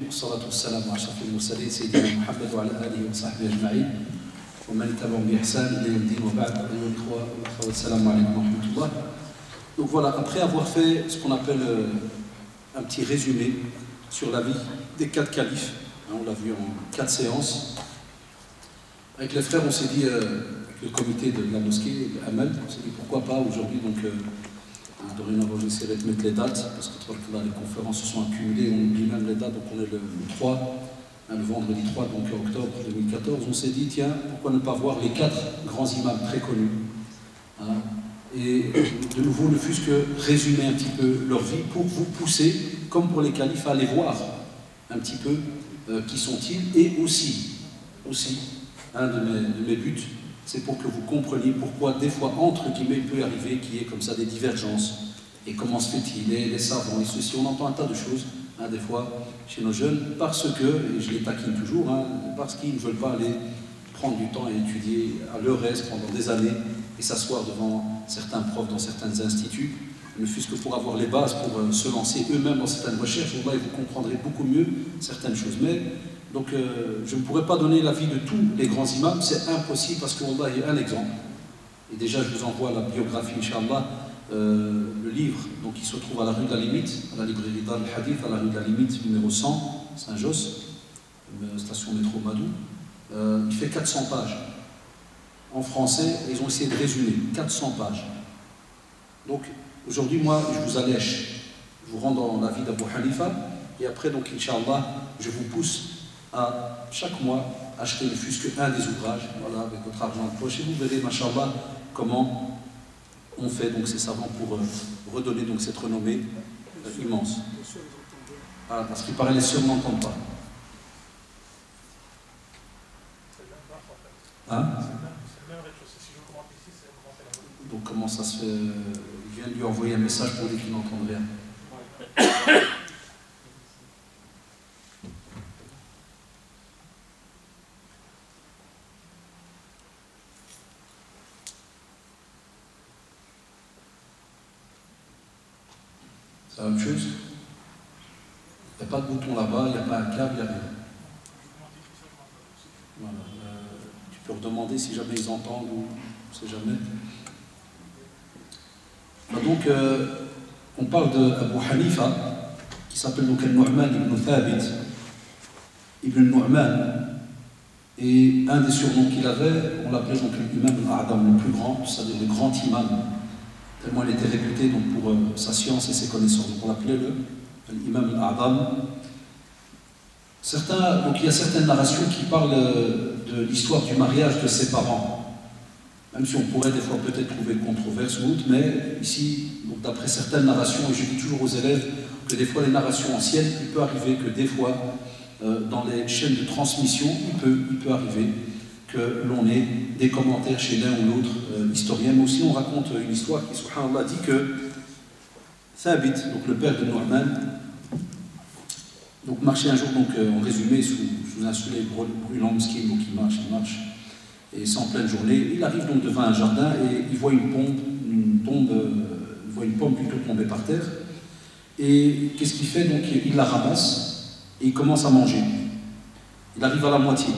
والصلاة والسلام على أشرف المرسلين سيدنا محمد وعلى آله وصحبه أجمعين ومن تبعهم بإحسان إلى يوم الدين وبعد أيها الإخوة والأخوات السلام عليكم ورحمة الله. Donc voilà, après avoir fait ce qu'on appelle un petit résumé sur la vie des 4 califes, on l'a vu en 4 séances, avec les frères on s'est dit, avec le comité de la mosquée, Amal, on s'est dit pourquoi pas aujourd'hui, donc dorénavant j'essaierai de mettre les dates, parce que les conférences se sont accumulées, on oublie même les dates, donc on est le 3, le vendredi 3, donc octobre 2014, on s'est dit tiens, pourquoi ne pas voir les 4 grands imams très connus, hein, et de nouveau ne fût-ce que résumer un petit peu leur vie pour vous pousser, comme pour les califes, à aller voir un petit peu qui sont-ils, et aussi un de mes buts, c'est pour que vous compreniez pourquoi des fois, entre guillemets, il peut arriver qu'il y ait comme ça des divergences. Et comment se fait-il, les savants, et ceci, on entend un tas de choses, hein, des fois, chez nos jeunes, parce que, et je les taquine toujours, hein, parce qu'ils ne veulent pas aller prendre du temps et étudier à leur aise pendant des années, et s'asseoir devant certains profs dans certains instituts, ne fût-ce que pour avoir les bases, pour se lancer eux-mêmes dans certaines recherches, là, vous comprendrez beaucoup mieux certaines choses. Mais, donc, je ne pourrais pas donner l'avis de tous les grands imams, c'est impossible parce qu'il y a un exemple. Et déjà, je vous envoie la biographie, Inch'Allah, le livre, donc il se trouve à la rue de la Limite, à la librairie Dar al-Hadith, à la rue de la Limite, numéro 100, Saint-Josse, station métro Madou. Il fait 400 pages. En français, ils ont essayé de résumer, 400 pages. Donc, aujourd'hui, moi, je vous allège, je vous rends dans la vie d'Abu Hanifa, et après, donc, Inch'Allah, je vous pousse à chaque mois acheter ne fût-ce qu'un des ouvrages, voilà, avec votre argent de poche, et vous verrez, machallah, comment on fait donc ces savants pour redonner donc cette renommée immense. Voilà, parce qu'il paraît les sœurs n'entendent pas. Hein? Donc comment ça se fait? Je viens de lui envoyer un message pour dire qu'il n'entend rien. C'est la même chose. Il n'y a pas de bouton là-bas, il n'y a pas un câble, il n'y a rien. Voilà. Tu peux redemander si jamais ils entendent ou on ne sait jamais. Donc, on parle d'Abu Hanifa, qui s'appelle donc Al-Nu'man ibn Thabit, ibn Nu'man, et un des surnoms qu'il avait, on l'appelait donc l'imam al-A'dam, le plus grand, c'est-à-dire le grand imam, tellement il était réputé donc, pour sa science et ses connaissances. Donc on l'appelait l'imam al-A'dam. Donc il y a certaines narrations qui parlent de l'histoire du mariage de ses parents. Même si on pourrait des fois peut-être trouver controverse ou autre, mais ici, d'après certaines narrations, et je dis toujours aux élèves que des fois les narrations anciennes, il peut arriver que des fois, dans les chaînes de transmission, il peut arriver que l'on ait des commentaires chez l'un ou l'autre historien, mais aussi on raconte une histoire qui, subhanallah, dit que Thabit, donc le père de Nu'man, donc marchait un jour, donc, en résumé, sous un soleil brûlant, mesquin, donc il marche, et c'est en pleine journée. Il arrive donc devant un jardin et il voit une pomme plutôt tombée par terre. Et qu'est-ce qu'il fait? Donc il la ramasse et il commence à manger. Il arrive à la moitié.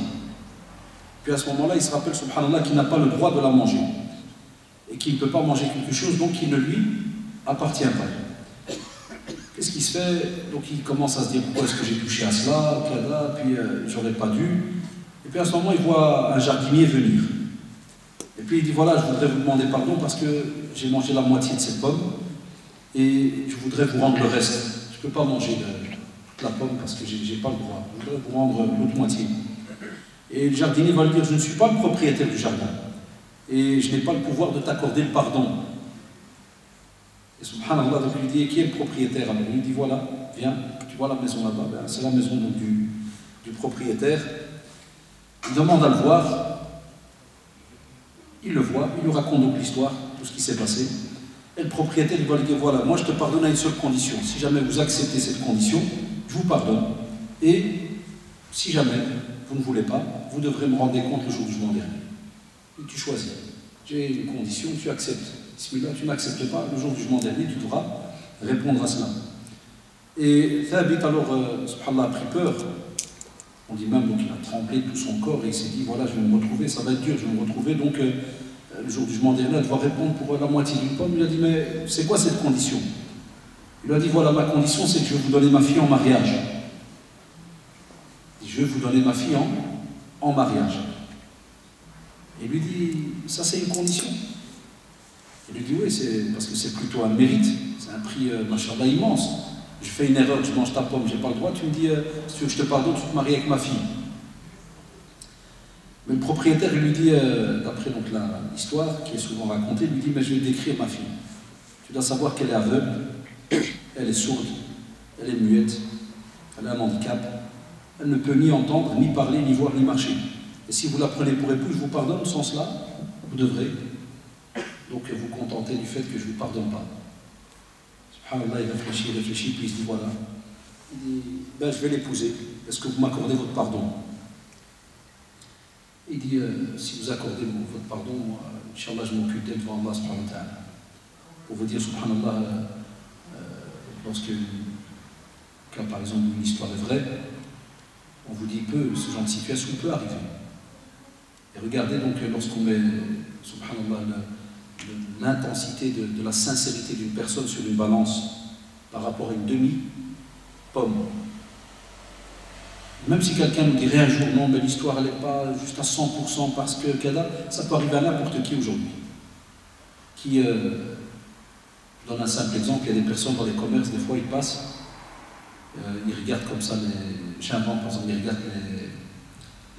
Puis à ce moment-là, il se rappelle, subhanallah, qu'il n'a pas le droit de la manger. Et qu'il ne peut pas manger quelque chose donc qui ne lui appartient pas. Qu'est-ce qui se fait? Donc il commence à se dire pourquoi est-ce que j'ai touché à cela, puis j'aurais pas dû. Et puis à ce moment, il voit un jardinier venir. Et puis il dit voilà, je voudrais vous demander pardon parce que j'ai mangé la moitié de cette pomme et je voudrais vous rendre le reste. Je ne peux pas manger la pomme parce que je n'ai pas le droit. Je voudrais vous rendre l'autre moitié. Et le jardinier va lui dire je ne suis pas le propriétaire du jardin et je n'ai pas le pouvoir de t'accorder le pardon. Et subhanallah, donc il lui dit qui est le propriétaire? Alors il lui dit voilà, viens, tu vois la maison là-bas, ben, c'est la maison donc, du propriétaire. Il demande à le voir, il le voit, il lui raconte donc l'histoire, tout ce qui s'est passé. Et le propriétaire, il va lui dire, voilà, moi je te pardonne à une seule condition. Si jamais vous acceptez cette condition, je vous pardonne. Et si jamais vous ne voulez pas, vous devrez me rendre compte le jour du jugement dernier. Et tu choisis. J'ai une condition, tu acceptes. Si tu n'acceptes pas, le jour du jugement dernier, tu devras répondre à cela. Et Thabit, alors, subhanallah, a pris peur. On dit même qu'il a tremblé de tout son corps et il s'est dit, voilà, je vais me retrouver, ça va être dur, je vais me retrouver. Donc, le jour du jugement dernier, elle doit répondre pour la moitié d'une pomme. Il a dit, mais c'est quoi cette condition? Il lui a dit, voilà, ma condition, c'est que je vais vous donner ma fille en mariage. Il dit, je vais vous donner ma fille en mariage. Et il lui dit, ça c'est une condition? Il lui dit, oui, c'est parce que c'est plutôt un mérite, c'est un prix, machallah, immense. Je fais une erreur, je mange ta pomme, j'ai pas le droit, tu me dis, si tu veux que je te pardonne, tu te maries avec ma fille. Mais le propriétaire, il lui dit, d'après l'histoire qui est souvent racontée, il lui dit, mais je vais décrire ma fille. Tu dois savoir qu'elle est aveugle, elle est sourde, elle est muette, elle a un handicap, elle ne peut ni entendre, ni parler, ni voir, ni marcher. Et si vous la prenez pour épouse, je vous pardonne, sans cela, vous devrez donc vous contenter du fait que je ne vous pardonne pas. Subhanallah, il réfléchit, puis il se dit, voilà, il dit, ben, je vais l'épouser, est-ce que vous m'accordez votre pardon? Il dit, si vous accordez votre pardon, moi, Inch'Allah, je m'occupe d'elle devant Allah subhanahu wa ta'ala. Pour vous dire, subhanallah, lorsque, quand par exemple une histoire est vraie, on vous dit peu, ce genre de situation peut arriver. Et regardez donc, lorsqu'on met, subhanallah, l'intensité de la sincérité d'une personne sur une balance par rapport à une demi-pomme. Même si quelqu'un nous dirait un jour, non, mais l'histoire elle n'est pas juste à 100% parce que ça peut arriver à n'importe qui aujourd'hui. Je donne un simple exemple, il y a des personnes dans les commerces, des fois ils passent, ils regardent comme ça, j'invente par exemple, ils regardent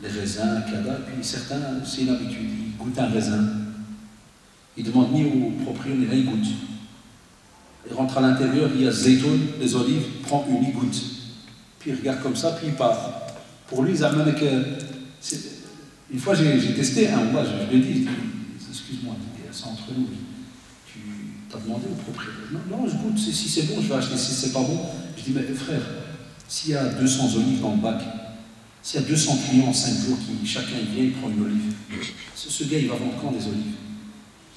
les raisins, puis certains, c'est une habitude, ils goûtent un raisin, ils demandent ni au propriétaire, ni rien, ils goûtent. Ils rentrent à l'intérieur, il y a zaytoun, les olives, il prend une, il goûte. Puis il regarde comme ça, puis il part. Pour lui, ils amènent que... Une fois, j'ai testé moi, je lui ai dit, excuse-moi, c'est entre nous, tu as demandé au propriétaire. Non, je goûte, si c'est bon, je vais acheter, si c'est pas bon. Je dis, mais frère, s'il y a 200 olives dans le bac, s'il y a 200 clients en 5 jours, chacun vient, il prend une olive, ce gars, il va vendre quand des olives?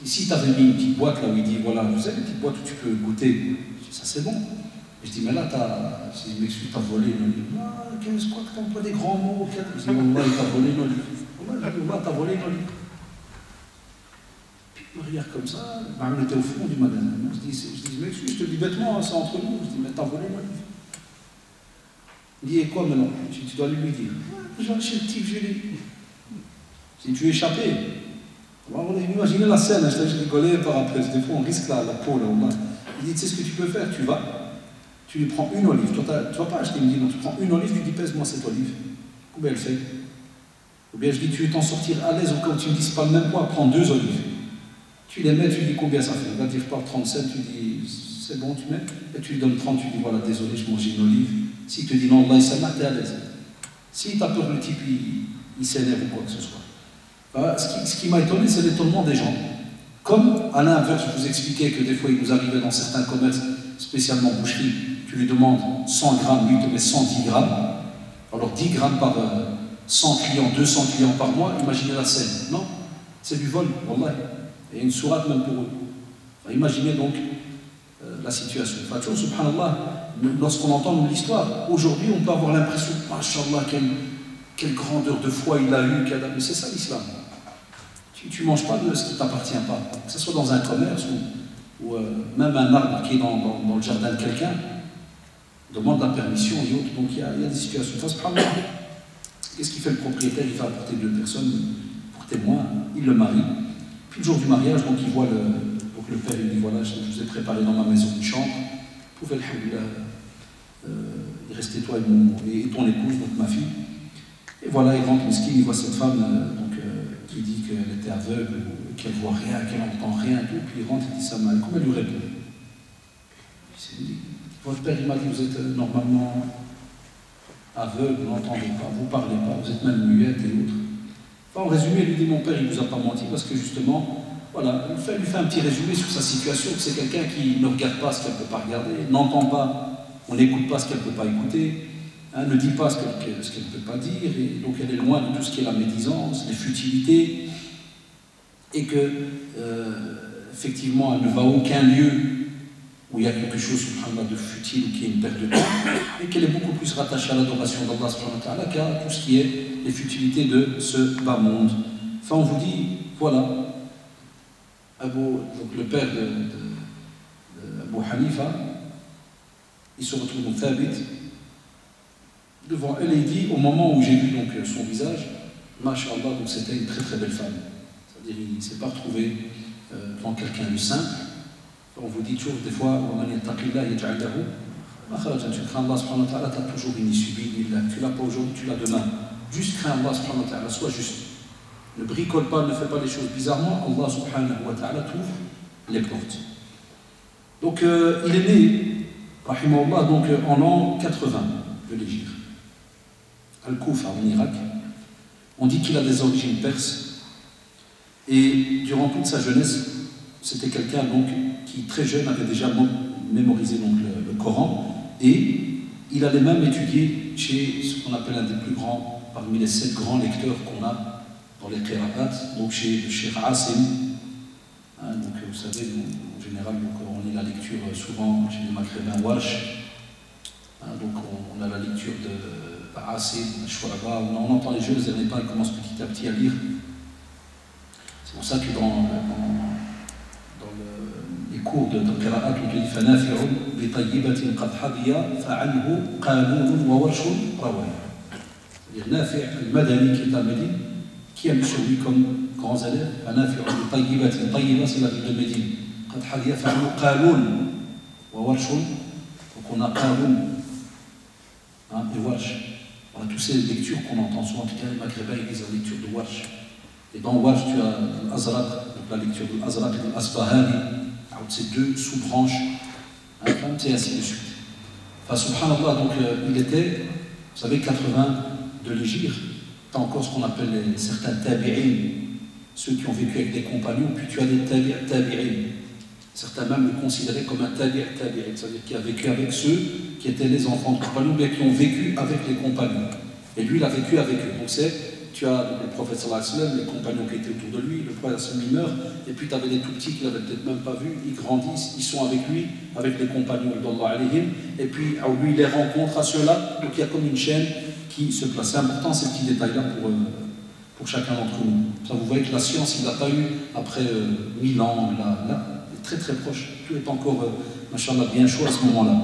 Et si tu avais mis une petite boîte là où il dit, voilà, vous avez une petite boîte où tu peux goûter, ça c'est bon. Et je dis, mais là, si je m'excuse, tu as volé une olive. Ah, qu'est-ce que tu emploies des grands mots? Je dis, Wallah, il t'a volé une olive. Wallah, t'as volé une olive. Puis il me regarde comme ça, on était au fond du magasin. Je dis, je m'excuse, je te dis bêtement, c'est entre nous. Je dis, mais t'as volé une olive. Il dit, et quoi maintenant? Tu dois lui dire. J'ai chez le type, j'ai dit. Si tu es échappé. Imaginez la scène, je rigolais par après, des fois on risque la peau là au moins. Il dit, tu sais ce que tu peux faire, tu vas, tu lui prends une olive, tu ne vas pas acheter, il me dit, non, tu prends une olive, tu lui dis, pèse-moi cette olive, combien elle fait? Ou bien je dis, tu veux t'en sortir à l'aise, ou quand tu me dis, c'est pas le même poids, prends 2 olives. Tu les mets, tu lui dis combien ça fait, il va dire, je parle 37, tu dis, c'est bon, tu mets, et tu lui donnes 30, tu lui dis, voilà, désolé, je mangeais une olive. S'il te dit, non, Allah, il s'amarre, t'es à l'aise. Si tu as peur, le type, il s'énerve ou quoi que ce soit. Ce qui m'a étonné, c'est l'étonnement des gens. Comme à l'inverse, je vous expliquais que des fois il nous arrivait dans certains commerces, spécialement boucherie, tu lui demandes 100 grammes, lui te met 110 grammes. Alors 10 grammes par 100 clients, 200 clients par mois, imaginez la scène. Non, c'est du vol, wallah. Et une sourate même pour eux. Enfin, imaginez donc la situation. Enfin, subhanallah, lorsqu'on entend l'histoire, aujourd'hui on peut avoir l'impression, mashallah, quelle grandeur de foi il a eu, mais c'est ça l'islam. Tu ne manges pas de ce qui ne t'appartient pas, que ce soit dans un commerce ou même un arbre qui est dans le jardin de quelqu'un, demande la permission et autres. Donc il y a des situations. Qu'est-ce qu'il fait le propriétaire? Il va apporter 2 personnes pour témoins, il le marie. Puis le jour du mariage, donc il voit le père, il dit voilà, je vous ai préparé dans ma maison une chambre, vous pouvez il restait toi et ton épouse, donc ma fille. Et voilà, il rentre, mesquine, il voit cette femme qui dit qu'elle était aveugle, qu'elle ne voit rien, qu'elle n'entend rien, tout, puis il rentre et dit ça mal. Comment elle lui répond? Il dit, votre père, il m'a dit, vous êtes normalement aveugle, vous n'entendez pas, vous ne parlez pas, vous êtes même muette et autres. Enfin, en résumé, il lui dit, mon père, il ne vous a pas menti, parce que justement, voilà, il lui fait un petit résumé sur sa situation, que c'est quelqu'un qui ne regarde pas ce qu'elle ne peut pas regarder, n'entend pas, on n'écoute pas ce qu'elle ne peut pas écouter, ne dit pas ce qu'elle ne peut pas dire, et donc elle est loin de tout ce qui est la médisance, les futilités, et que, effectivement, elle ne va à aucun lieu où il y a quelque chose, subhanallah, de futile, qui est une perte de temps, et qu'elle est beaucoup plus rattachée à l'adoration d'Allah subhanahu wa ta'ala qu'à tout ce qui est les futilités de ce bas monde. Enfin, on vous dit, voilà, donc le père d'Abu Hanifa, il se retrouve donc Thabit devant elle et il dit, au moment où j'ai vu donc son visage, Masha'Allah, donc c'était une très très belle femme. C'est-à-dire il ne s'est pas retrouvé devant quelqu'un de simple. On vous dit toujours des fois, tu crains Allah subhanahu wa ta'ala, tu as toujours une issue, tu l'as pas aujourd'hui, tu l'as demain. Juste crains Allah subhanahu wa ta'ala, sois juste. Ne bricole pas, ne fais pas les choses bizarrement, Allah subhanahu wa ta'ala t'ouvre les portes. Donc il est né, rahimahullah, donc en l'an 80 de l'Hégire, Al-Koufa en Irak. On dit qu'il a des origines perses et durant toute sa jeunesse, c'était quelqu'un donc qui très jeune avait déjà mémorisé donc, le Coran et il allait même étudier chez ce qu'on appelle un des plus grands, parmi les 7 grands lecteurs qu'on a dans les qira'at, donc chez le Cheikh Asim. Donc vous savez, en général, donc, on lit la lecture souvent chez les Maghrébins Warsh. Donc on a la lecture de Asim, Shwaraba, on entend les jeunes, les derniers pas, ils commencent petit à petit à lire. C'est pour ça que dans les cours de qira'at, on te dit فَنَافِعٌ بِطَيِّبَةٍ قَدْ حَضِيَ فَعَنْهُ قَانُونٌ وَوَرْشٌ رَوَيَ. C'est-à-dire Nafi' al-Madani qui est à Médine, qui a mis sur lui comme grands élèves, فَنَافِعٌ بِطَيِّبَةٍ, Tayyiba c'est la ville de Médine, قَدْ حَضِيَ فَعَنْهُ قَانُونٌ وَوَرْشٌ. Donc on a Qanoun et Warsh. Voilà, toutes ces lectures qu'on entend souvent, les Maghrébins ils disent la lecture de Warsh. Et dans Warsh, tu as l'Azraq, donc la lecture de l'Azraq et de l'Asbahani, ces 2 sous-branches, et ainsi de suite. Enfin, subhanallah, donc il était, vous savez, 80 de l'Hégire, tu as encore ce qu'on appelle certains tabi'in, ceux qui ont vécu avec des compagnons, puis tu as des tabi'in. Certains même le considéraient comme un tabi'in, c'est-à-dire qui a vécu avec ceux qui étaient les enfants de compagnons, mais qui ont vécu avec les compagnons. Et lui, il a vécu avec eux. Donc tu as le prophète sallallahu alayhi wa sallam, les compagnons qui étaient autour de lui, le prophète sallallahu alayhi wa sallam meurt, et puis tu avais des tout petits qu'il n'avait peut-être même pas vus, ils grandissent, ils sont avec lui, avec les compagnons d'Allah alayhim, et puis lui il les rencontre à ceux-là, donc il y a comme une chaîne qui se place. C'est important ces petits détails-là pour chacun d'entre nous. Ça, vous voyez que la science, il n'a pas eu, après 1000 ans, là, très très proche, tout est encore, machallah, bien chaud à ce moment-là.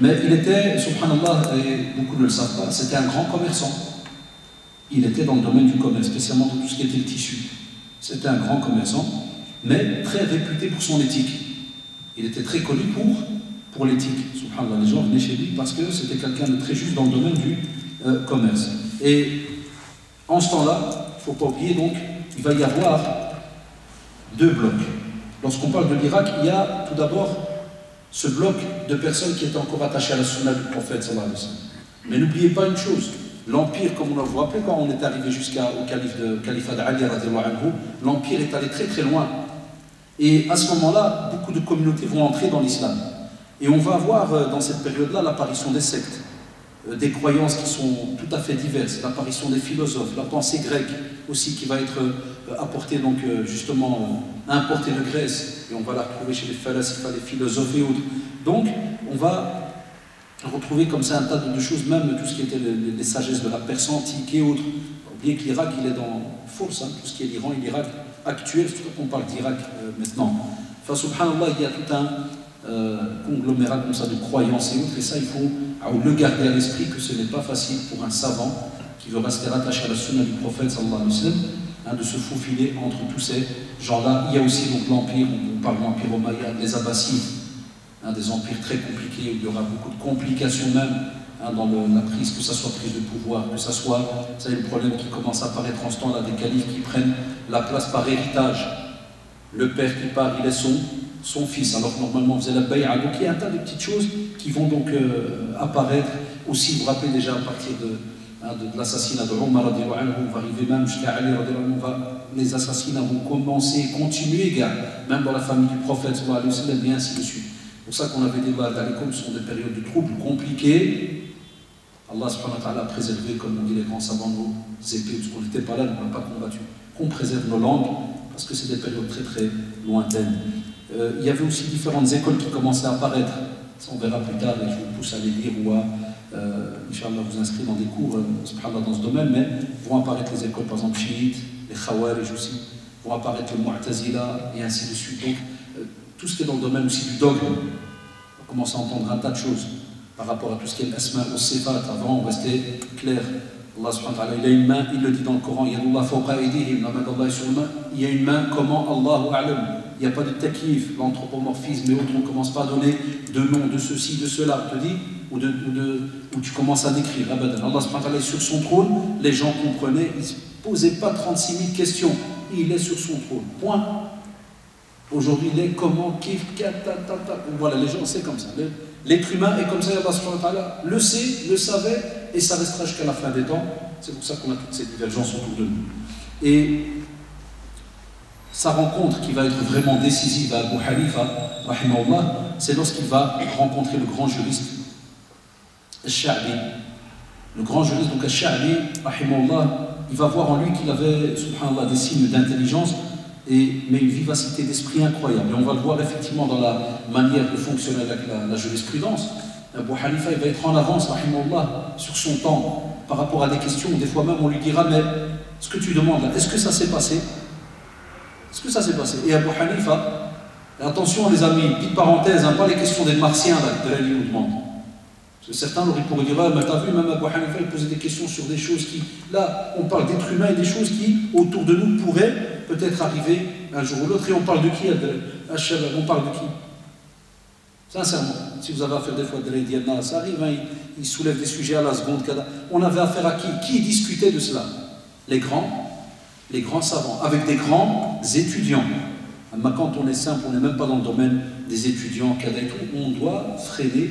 Mais il était, subhanallah, et beaucoup ne le savent pas, c'était un grand commerçant. Il était dans le domaine du commerce, spécialement dans tout ce qui était le tissu. C'était un grand commerçant, mais très réputé pour son éthique. Il était très connu pour l'éthique. Subhanallah, les gens venaient chez lui parce que c'était quelqu'un de très juste dans le domaine du commerce. Et en ce temps-là, il ne faut pas oublier, donc, il va y avoir 2 blocs. Lorsqu'on parle de l'Irak, il y a tout d'abord ce bloc de personnes qui étaient encore attachées à la sunna du prophète sallallahu alayhi wa sallam. Mais n'oubliez pas une chose, l'empire, comme on vous rappelez quand on est arrivé jusqu'au califat d'Ali radiallahu anhu, l'empire est allé très très loin. Et à ce moment-là, beaucoup de communautés vont entrer dans l'islam. Et on va avoir dans cette période-là l'apparition des sectes, des croyances qui sont tout à fait diverses, l'apparition des philosophes, la pensée grecque aussi qui va être apportée donc justement importée de Grèce, et on va la retrouver chez les falasifa, les philosophes et autres. Donc on va retrouver comme ça un tas de choses, même tout ce qui était les sagesses de la Perse antique et autres. Oubliez que l'Irak il est dans force, tout ce qui est l'Iran et l'Irak actuel, surtout qu'on parle d'Irak maintenant. Enfin subhanallah, il y a tout un conglomérat comme ça de croyances et autres, et ça il faut le garder à l'esprit que ce n'est pas facile pour un savant qui veut rester rattaché à la sunna du prophète sallallahu alayhi wa sallam, de se faufiler entre tous ces gens-là. Il y a aussi donc l'empire, on parle de l'empire omeyyade, les Abbasides, des empires très compliqués où il y aura beaucoup de complications même dans la prise, que ce soit prise de pouvoir, que ce soit, vous savez, le problème qui commence à apparaître en ce temps-là, des califes qui prennent la place par héritage. Le père qui part, il est son fils, alors que normalement on faisait la bay'a. Donc il y a un tas de petites choses qui vont donc apparaître. Aussi, vous vous rappelez déjà à partir de l'assassinat de Omar, on va arriver même jusqu'à Ali, les assassinats vont commencer, continuer, même dans la famille du prophète, et ainsi de suite. C'est pour ça qu'on avait dit que ce sont des périodes de troubles compliquées. Allah subhanahu wa ta'ala a préservé, comme on dit les grands savants, nos épées, parce qu'on n'était pas là, on n'a pas combattu. Qu'on préserve nos langues, parce que c'est des périodes très très lointaines. Il y avait aussi différentes écoles qui commençaient à apparaître. Ça, on verra plus tard, et je vous pousse à les lire ou à, Inch'Allah, vous inscrire dans des cours subhanallah, dans ce domaine, mais vont apparaître les écoles, par exemple, chiites, les khawarij aussi, vont apparaître les mu'tazila, et ainsi de suite. Donc, tout ce qui est dans le domaine aussi du dogme, on va commencer à entendre un tas de choses par rapport à tout ce qui est l'asma ou sifat. Avant, on restait clair. Allah subhanahu wa ta'ala, il a une main, il le dit dans le Coran, Yadullah fawqa aydihim, la main d'Allah est sur la main, il y a une main, comment Allahu a'lam. Il n'y a pas de takyif, l'anthropomorphisme et autres, on ne commence pas à donner de nom, de ceci, de cela, on te dit, ou tu commences à décrire. Abadan. Allah subhanahu wa ta'ala est sur son trône, les gens comprenaient, ils ne se posaient pas 36 000 questions, il est sur son trône. Point. Aujourd'hui, les comment, kif, voilà, les gens, c'est comme ça. L'être humain est comme ça, Allah subhanahu wa ta'ala le sait, le savait, et ça restera jusqu'à la fin des temps. C'est pour ça qu'on a toutes ces divergences autour de nous. Et sa rencontre qui va être vraiment décisive à Abu Hanifa, rahimahullah, c'est lorsqu'il va rencontrer le grand juriste, Al-Sha'bi. Le grand juriste, donc Al-Sha'bi, rahimahullah, il va voir en lui qu'il avait, subhanallah, des signes d'intelligence, mais une vivacité d'esprit incroyable. Et on va le voir effectivement dans la manière de fonctionner avec la jurisprudence. Abu Hanifa, il va être en avance, rahimahullah, sur son temps, par rapport à des questions où des fois même on lui dira, mais ce que tu demandes là, est-ce que ça s'est passé? Est-ce que ça s'est passé? Et Abu Hanifa, attention les amis, petite parenthèse, hein, pas les questions des martiens là, de la nous demande. Parce que certains pourraient dire, ah, mais t'as vu, même Abu Hanifa, il posait des questions sur des choses qui, là, on parle d'êtres humains et des choses qui, autour de nous, pourraient peut-être arriver un jour ou l'autre. Et on parle de qui? On parle de qui? Sincèrement, si vous avez affaire des fois de Diana, ça arrive, hein, il soulève des sujets à la seconde. On avait affaire à qui? Qui discutait de cela? Les grands savants, avec des grands étudiants. Mais quand on est simple, on n'est même pas dans le domaine des étudiants, cadets, on doit freiner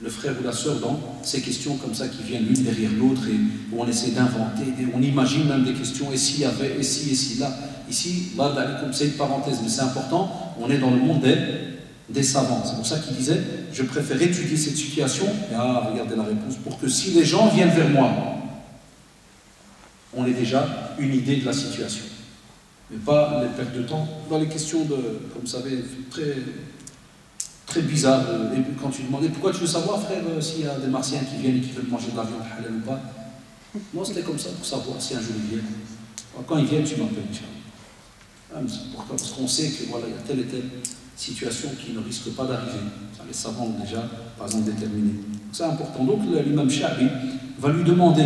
le frère ou la sœur dans ces questions comme ça qui viennent l'une derrière l'autre et où on essaie d'inventer, on imagine même des questions, et s'il y avait, et si, là. Ici, c'est une parenthèse, mais c'est important, on est dans le monde des savants. C'est pour ça qu'il disait, je préfère étudier cette situation, et regardez la réponse, pour que si les gens viennent vers moi, on ait déjà une idée de la situation. Mais pas les pertes de temps dans les questions de, comme vous savez, très bizarres. Et quand tu demandais pourquoi tu veux savoir, frère, s'il y a des martiens qui viennent et qui veulent manger de la viande halal ou pas. Non, c'était comme ça pour savoir si un jour ils viennent. Quand ils viennent, tu m'appelles. Pourquoi? Parce qu'on sait que voilà, il y a telle et telle situation qui ne risque pas d'arriver. Les savants ont déjà, par exemple, déterminé. C'est important. Donc l'imam Sha'bi va lui demander.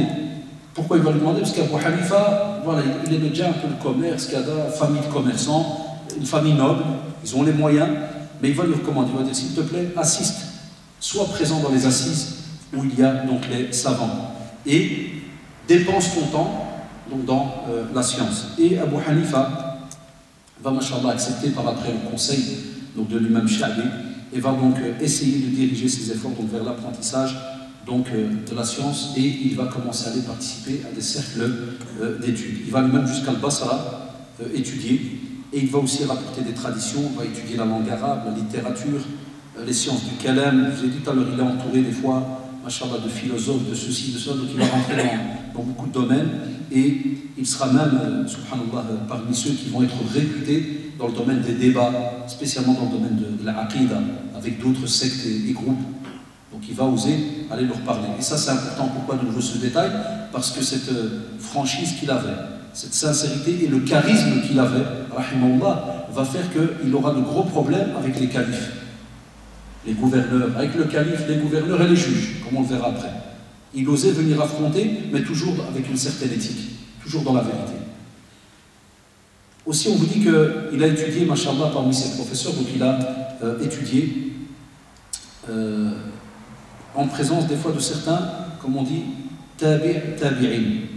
Pourquoi il va lui demander? Parce qu'Abu Hanifa, voilà, il aimait déjà un peu le commerce, Kada, famille de commerçants, une famille noble, ils ont les moyens, mais il va lui recommander, il va dire, s'il te plaît, assiste, sois présent dans les assises où il y a donc les savants, et dépense ton temps donc, dans la science. Et Abu Hanifa va, mashallah, accepter par après le conseil donc, de l'imam Sha'bi, et va donc essayer de diriger ses efforts donc, vers l'apprentissage donc de la science, et il va commencer à aller participer à des cercles d'études. Il va lui-même jusqu'à le Basra étudier, et il va aussi rapporter des traditions, il va étudier la langue arabe, la littérature, les sciences du kalam. Je vous ai dit tout à l'heure, il est entouré des fois, machallah, de philosophes, de ceci, de cela, donc il va rentrer dans beaucoup de domaines, et il sera même, subhanallah, parmi ceux qui vont être réputés dans le domaine des débats, spécialement dans le domaine de la aqida, avec d'autres sectes et groupes. Donc il va oser aller leur parler. Et ça c'est important. Pourquoi de nouveau ce détail? Parce que cette franchise qu'il avait, cette sincérité et le charisme qu'il avait, rahimahullah, va faire qu'il aura de gros problèmes avec les califes, les gouverneurs, avec le calife, les gouverneurs et les juges, comme on le verra après. Il osait venir affronter, mais toujours avec une certaine éthique, toujours dans la vérité. Aussi on vous dit qu'il a étudié, mashallah, parmi ses professeurs, donc il a étudié en présence des fois de certains, comme on dit, tabi'in.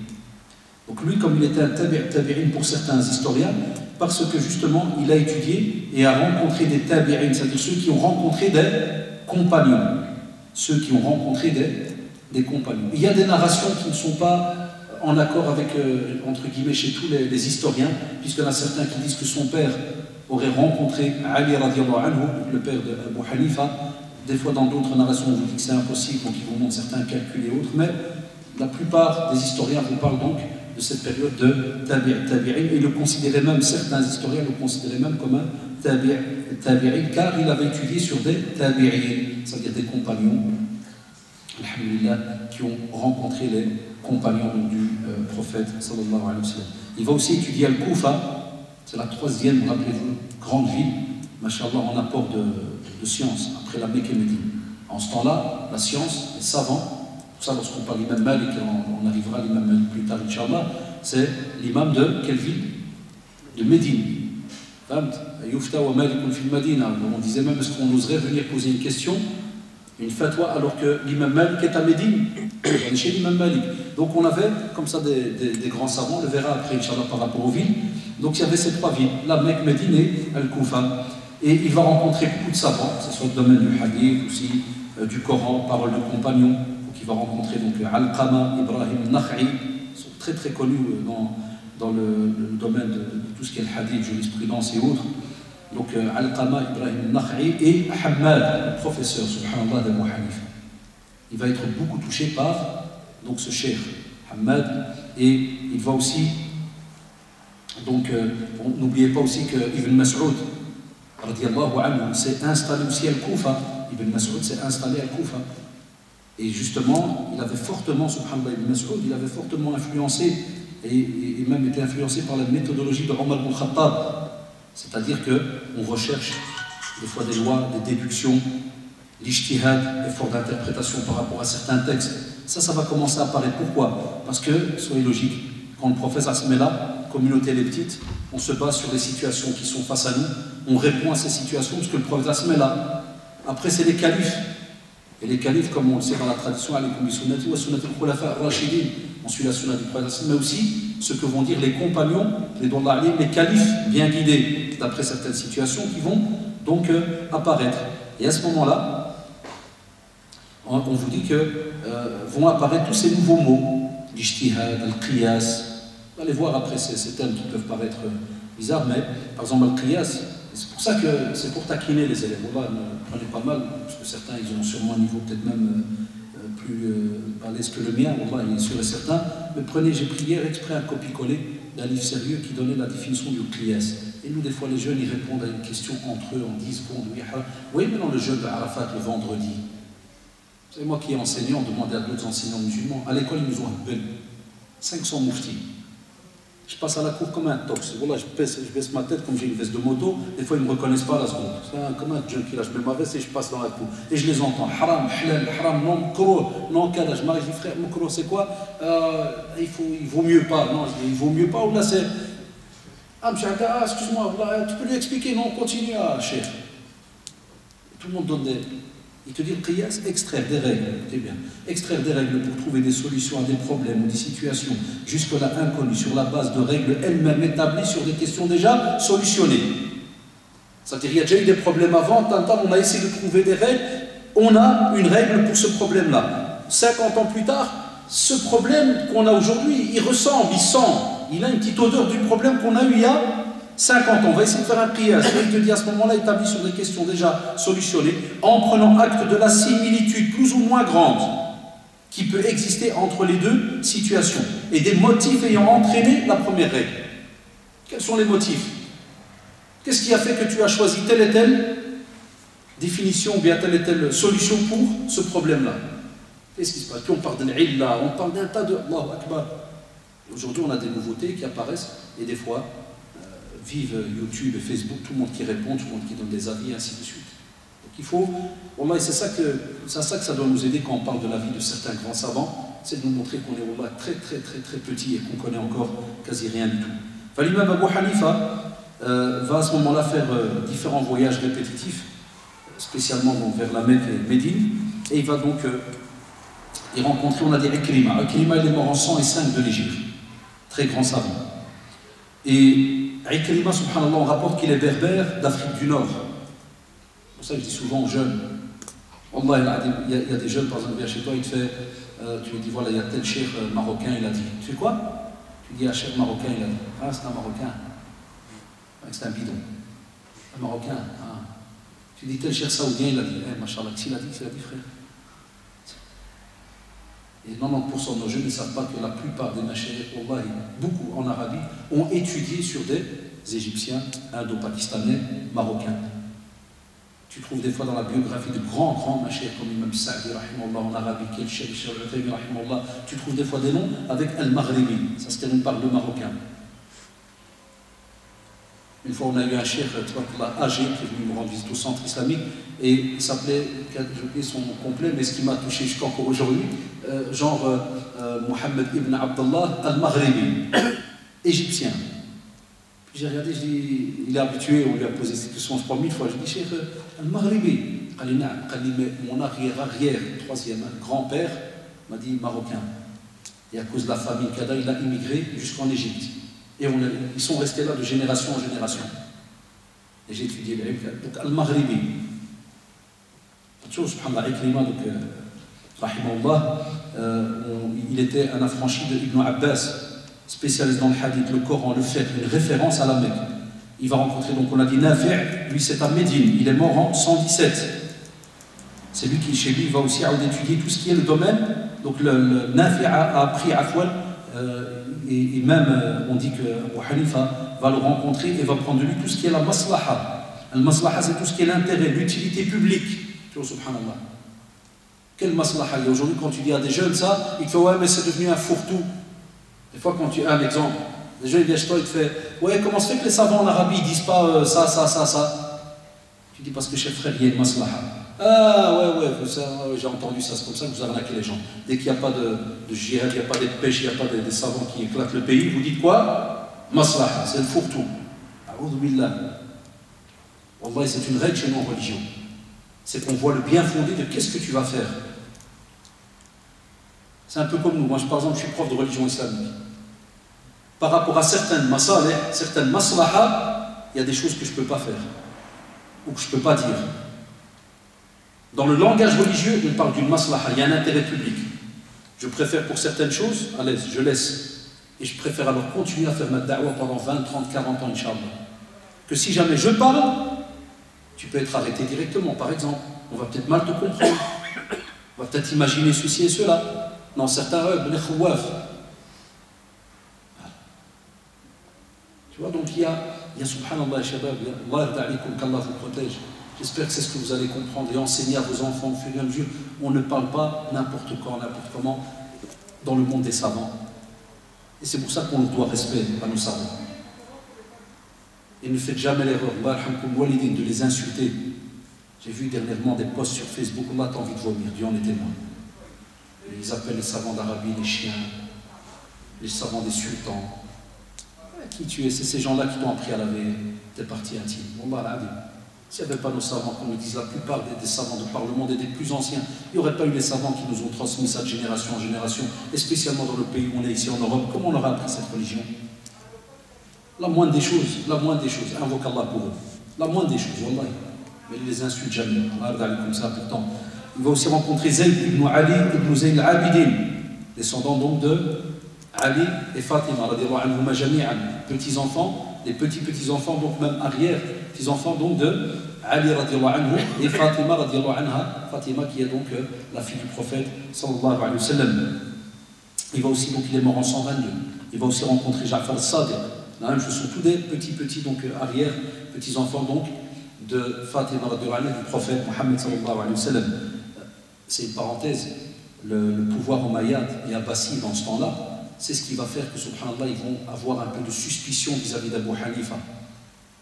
Donc lui, comme il était un tabi'in pour certains historiens, parce que justement, il a étudié et a rencontré des tabi'in, c'est-à-dire ceux qui ont rencontré des compagnons. Ceux qui ont rencontré des compagnons. Il y a des narrations qui ne sont pas en accord avec, entre guillemets, chez tous les historiens, puisqu'il y en a certains qui disent que son père aurait rencontré Ali radiallahu anhu, le père d'Abu Hanifa. Des fois, dans d'autres narrations, on vous dit que c'est impossible, donc ils vous montrent certains calculs et autres, mais la plupart des historiens vous parlent donc de cette période de tabi'in, et le considéraient même, certains historiens le considéraient même comme un tabi'in, car il avait étudié sur des tabi'in, c'est-à-dire des compagnons, alhamdulillah, qui ont rencontré les compagnons du prophète sallallahu alayhi wa sallam. Il va aussi étudier Al-Koufa, c'est la troisième, rappelez-vous, grande ville, mashallah, en apport de science, après la Mecque et Médine. En ce temps-là, la science, les savants, pour ça lorsqu'on parle d'imam Malik, on arrivera à l'imam Malik plus tard, Inch'Allah, c'est l'imam de quelle ville? De Médine. On disait même, est-ce qu'on oserait venir poser une question, une fatwa, alors que l'imam Malik est à Médine, on est chez l'imam Malik. Donc on avait comme ça des grands savants, on le verra après, Inch'Allah, par rapport aux villes. Donc il y avait ces trois villes, la Mecque, Médine et Al-Koufa. Et il va rencontrer beaucoup de savants, que ce soit le domaine du hadith, aussi du Coran, paroles de compagnons. Donc il va rencontrer donc Al-Qama, Ibrahim Nakh'i, ils sont très très connus dans le domaine de tout ce qui est le hadith, jurisprudence et autres. Donc Al-Qama, Ibrahim Nakh'i et Hammad, le professeur, subhanallah, d'Abu Hanifa. Il va être beaucoup touché par donc, ce cheikh, Hammad, et il va aussi, donc n'oubliez pas aussi que Ibn Mas'ud, radiallahu anhu, s'est installé aussi à Al-Koufa. Ibn Mas'ud s'est installé à Al-Koufa. Et justement, il avait fortement, subhanallah, Ibn Mas'ud, il avait fortement influencé, et même été influencé par la méthodologie de Omar ibn Khattab. C'est-à-dire qu'on recherche des fois des lois, des déductions, l'ijtihad, l'effort d'interprétation par rapport à certains textes. Ça va commencer à apparaître. Pourquoi? Parce que, soyez logique, quand le prophète se met là, la communauté elle est petite, on se base sur les situations qui sont face à nous, on répond à ces situations parce que le prophète se met là. Après, c'est les califes. Et les califes, comme on le sait dans la tradition, on suit la sunna du prophète, mais aussi ce que vont dire les compagnons, les califes bien guidés, d'après certaines situations qui vont donc apparaître. Et à ce moment-là, on vous dit que vont apparaître tous ces nouveaux mots, l'ijtihad, al-qiyas. Vous allez voir après ces termes qui peuvent paraître bizarres, mais par exemple al-qiyas, c'est pour ça que c'est pour taquiner les élèves. Voilà, prenez pas mal, parce que certains ils ont sûrement un niveau peut-être même plus balèze que le mien, voilà, il est sûr et certain. Mais prenez, j'ai pris hier exprès un copier-coller d'un livre sérieux qui donnait la définition du qiyas. Et nous, des fois, les jeunes, ils répondent à une question entre eux en 10 secondes. Oui, vous voyez maintenant le jeune de Arafat le vendredi. C'est moi qui ai enseigné, on demandait à d'autres enseignants musulmans. À l'école, ils nous ont un 500 mouftis. Je passe à la cour comme un tox. Voilà, je baisse ma tête comme j'ai une veste de moto. Des fois, ils ne me reconnaissent pas à la seconde. C'est comme un junkie là. Je mets ma veste et je passe dans la cour. Et je les entends. Haram, halal, haram, non, mokro, non, kada. Je m'arrive, je dis frère, mokro, c'est quoi? Il vaut mieux pas. Non, il vaut mieux pas. Ou là, c'est. Ah, excuse-moi, tu peux lui expliquer? Non, continue à cher. Tout le monde donne des. Il te dit le qiyas, extraire des règles, écoutez bien, extraire des règles pour trouver des solutions à des problèmes ou des situations jusque-là inconnues sur la base de règles elles-mêmes établies sur des questions déjà solutionnées. C'est-à-dire, il y a déjà eu des problèmes avant, on a essayé de trouver des règles, on a une règle pour ce problème-là. 50 ans plus tard, ce problème qu'on a aujourd'hui, il ressemble, il sent, il a une petite odeur du problème qu'on a eu il y a 50 ans, on va essayer de faire un qiyas. Il te dit à ce moment-là, établi sur des questions déjà solutionnées, en prenant acte de la similitude plus ou moins grande qui peut exister entre les deux situations et des motifs ayant entraîné la première règle. Quels sont les motifs? Qu'est-ce qui a fait que tu as choisi telle et telle définition ou bien telle et telle solution pour ce problème-là? Qu'est-ce qui se passe? Puis on parle de l'illa, on parle d'un tas de Allahu Akbar. Aujourd'hui, on a des nouveautés qui apparaissent et des fois, vive YouTube et Facebook, tout le monde qui répond, tout le monde qui donne des avis, et ainsi de suite. Donc il faut, c'est ça que ça doit nous aider quand on parle de la vie de certains grands savants, c'est de nous montrer qu'on est très très très très petit et qu'on connaît encore quasi rien du tout. L'imam Abu Hanifa va à ce moment-là faire différents voyages répétitifs, spécialement donc, vers la Mecque et Médine, et il va donc y rencontrer, on a dit Ikrima. Ikrima, il est mort en 105 de l'Égypte, très grand savant. Et Ikrima, subhanallah, on rapporte qu'il est berbère d'Afrique du Nord. C'est pour ça que je dis souvent aux jeunes. Allah, il y a des jeunes, par exemple, vient chez toi, il te fait, tu lui dis, voilà, il y a tel cheikh marocain, il a dit. Tu fais quoi? Tu dis, un cheikh marocain, il a dit. Ah, c'est un marocain. C'est un bidon. Un marocain. Ah. Tu dis, tel cheikh saoudien, il a dit. Eh, machallah, qui l'a dit, frère? Et 90% de nos jeunes ne savent pas que la plupart des mashayikh, beaucoup en Arabie, ont étudié sur des Égyptiens, Indo-Pakistanais, Marocains. Tu trouves des fois dans la biographie de grands machers comme Imam Sa'di, en Arabie, tu trouves des fois des noms avec Al-Maghribi, ça se termine par le Marocain. Une fois, on a eu un cheikh âgé qui est venu me rendre visite au centre islamique et il s'appelait, j'ai oublié son complet, mais ce qui m'a touché jusqu'encore aujourd'hui, Mohammed ibn Abdallah al-Maghribi, égyptien. Puis j'ai regardé, je dis, il est habitué, on lui a posé cette question 3000 fois. Je dis, cheikh, al-Maghribi, mon arrière, troisième grand-père, m'a dit marocain. Et à cause de la famille Kada, il a immigré jusqu'en Égypte. Et ils sont restés là de génération en génération. Et j'ai étudié les donc Al-Maghribi. Il était un affranchi de Ibn Abbas, spécialiste dans le hadith, le Coran, le fiqh, une référence à la Mecque. Il va rencontrer, donc on a dit Nafi', lui c'est à Médine, il est mort en 117. C'est lui qui, chez lui, va aussi étudier tout ce qui est le domaine. Donc le Nafi' a appris Afwal. Et même, on dit que Abu Hanifa va le rencontrer et va prendre de lui tout ce qui est la maslaha. La maslaha, c'est tout ce qui est l'intérêt, l'utilité publique. Tu vois, subhanallah. Quelle maslaha? Aujourd'hui, quand tu dis à des jeunes ça, ils te font ouais, mais c'est devenu un fourre-tout. Des fois, quand tu as un exemple, les jeunes viennent chez toi, ils te font ouais, comment se fait que les savants en Arabie ils disent pas ça? Tu dis parce que chez le frère, il y a une maslaha. Ah ouais, j'ai entendu ça, c'est comme ça que vous arnaquez les gens. Dès qu'il n'y a pas de jihad, il n'y a pas de pêche, il n'y a pas des savants qui éclatent le pays, vous dites quoi? Maslaha, c'est le fourre-tout. A'oudhu billah. Wallahi, c'est une règle chez nous en religion. C'est qu'on voit le bien fondé de qu'est-ce que tu vas faire. C'est un peu comme nous. Moi, par exemple, je suis prof de religion islamique. Par rapport à certaines masalih, certaines maslaha, il y a des choses que je ne peux pas faire. Ou que je ne peux pas dire. Dans le langage religieux, on parle d'une maslaha, il y a un intérêt public. Je préfère pour certaines choses, à l'aise, je laisse. Et je préfère alors continuer à faire ma da'wah pendant 20, 30, 40 ans, Inch'Allah. Que si jamais je parle, tu peux être arrêté directement, par exemple. On va peut-être mal te comprendre. On va peut-être imaginer ceci et cela. Dans certains rêves, les khouaf. Tu vois, donc il y a subhanallah, shabab, qu'Allah vous protège. J'espère que c'est ce que vous allez comprendre et enseigner à vos enfants au fur et à mesure. On ne parle pas n'importe quand, n'importe comment dans le monde des savants. Et c'est pour ça qu'on doit respect à nos savants. Et ne faites jamais l'erreur, de les insulter. J'ai vu dernièrement des posts sur Facebook, on a envie de vomir, Dieu en est témoin. Ils appellent les savants d'Arabie les chiens, les savants des sultans. Qui tu es? C'est ces gens-là qui t'ont appris à laver tes parties intimes. S'il n'y avait pas nos savants, comme le disent la plupart des savants de par le monde et des plus anciens, il n'y aurait pas eu les savants qui nous ont transmis ça de génération en génération, et spécialement dans le pays où on est ici en Europe. Comment on leur a appris cette religion? La moindre des choses, invoque Allah pour eux. La moindre des choses, wallahi. Mais ils les insultent jamais. Allah comme ça, pourtant. Il va aussi rencontrer Zayd ibn Ali ibn Zayn al-Abidin, descendant donc de Ali et Fatima, petits-enfants, les petits-petits-enfants, donc même arrière-petits-enfants donc de Ali radiallahu anhu et Fatima radiallahu anha, Fatima qui est donc la fille du prophète sallallahu alayhi wa sallam. Il va aussi, donc il est mort en 122. Il va aussi rencontrer Ja'far al-Sadiq. La même chose, sont tous des petits donc arrière-petits-enfants donc de Fatima radiallahu anha du prophète Mohammed sallallahu alayhi wa sallam. C'est une parenthèse, le pouvoir omeyyade et abbaside dans ce temps-là, c'est ce qui va faire que, subhanallah, ils vont avoir un peu de suspicion vis-à-vis d'Abu Hanifa.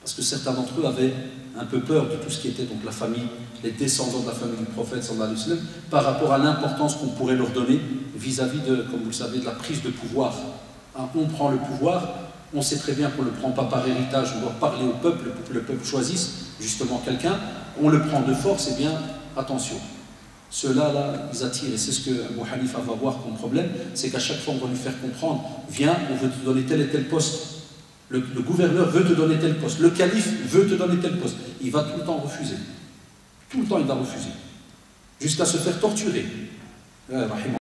Parce que certains d'entre eux avaient un peu peur de tout ce qui était donc la famille, les descendants de la famille du prophète, sallallahu alayhi wa sallam, par rapport à l'importance qu'on pourrait leur donner vis-à-vis de, comme vous le savez, de la prise de pouvoir. Hein, on prend le pouvoir, on sait très bien qu'on ne le prend pas par héritage, on doit parler au peuple pour que le peuple choisisse justement quelqu'un, on le prend de force, et bien, attention. Ceux-là, ils attirent, et c'est ce que Abu Hanifa va voir comme problème, c'est qu'à chaque fois on va lui faire comprendre, viens, on veut te donner tel et tel poste. Le gouverneur veut te donner tel poste, le calife veut te donner tel poste. Il va tout le temps refuser. Tout le temps il va refuser. Jusqu'à se faire torturer.